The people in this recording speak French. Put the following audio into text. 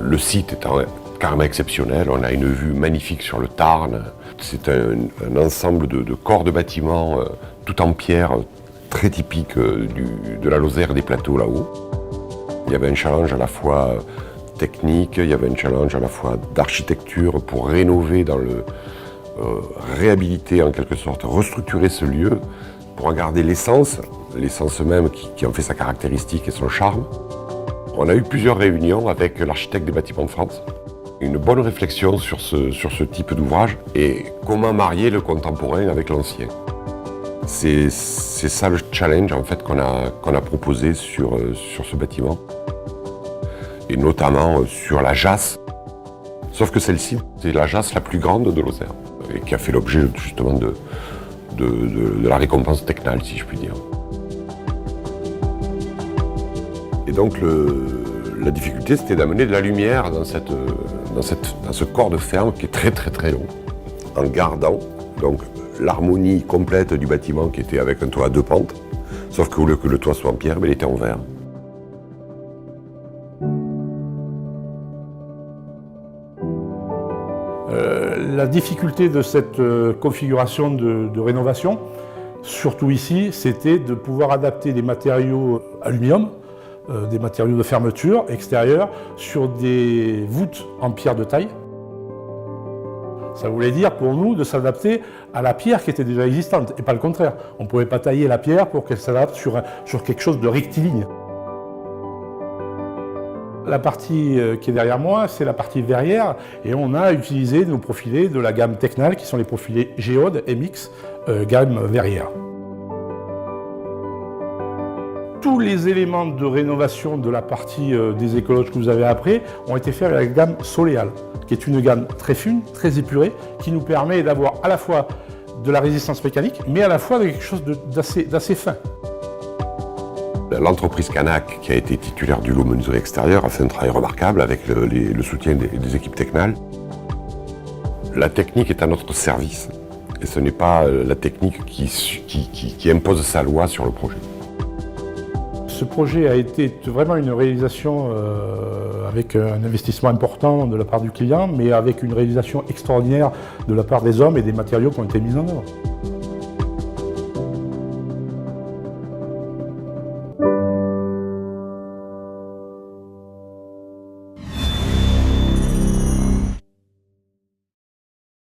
Le site est carrément exceptionnel, on a une vue magnifique sur le Tarn. C'est un ensemble de corps de bâtiments tout en pierre, très typique de la Lozère et des plateaux là-haut. Il y avait un challenge à la fois technique, il y avait un challenge à la fois d'architecture pour rénover réhabiliter en quelque sorte, restructurer ce lieu pour en garder l'essence même qui en fait sa caractéristique et son charme. On a eu plusieurs réunions avec l'architecte des bâtiments de France. Une bonne réflexion sur ce type d'ouvrage et comment marier le contemporain avec l'ancien. C'est ça le challenge en fait qu'on a proposé sur ce bâtiment. Et notamment sur la jasse. Sauf que celle-ci, c'est la jasse la plus grande de Lozère et qui a fait l'objet justement de la récompense Tecnal, si je puis dire. Et donc la difficulté, c'était d'amener de la lumière dans ce corps de ferme qui est très très très long, en gardant donc l'harmonie complète du bâtiment qui était avec un toit à 2 pentes, sauf qu'au lieu que le toit soit en pierre, mais il était en verre. La difficulté de cette configuration de rénovation, surtout ici, c'était de pouvoir adapter des matériaux aluminium, des matériaux de fermeture extérieure, sur des voûtes en pierre de taille. Ça voulait dire pour nous de s'adapter à la pierre qui était déjà existante, et pas le contraire. On ne pouvait pas tailler la pierre pour qu'elle s'adapte sur quelque chose de rectiligne. La partie qui est derrière moi, c'est la partie verrière, et on a utilisé nos profilés de la gamme Tecnal, qui sont les profilés Géode MX, gamme verrière. Tous les éléments de rénovation de la partie des écologes que vous avez après ont été faits avec la gamme Soleal, qui est une gamme très fine, très épurée, qui nous permet d'avoir à la fois de la résistance mécanique, mais à la fois de quelque chose d'assez fin. L'entreprise Canac, qui a été titulaire du lot menuiserie extérieure, a fait un travail remarquable avec le soutien des équipes Tecnal. La technique est à notre service et ce n'est pas la technique qui impose sa loi sur le projet. Ce projet a été vraiment une réalisation avec un investissement important de la part du client, mais avec une réalisation extraordinaire de la part des hommes et des matériaux qui ont été mis en œuvre.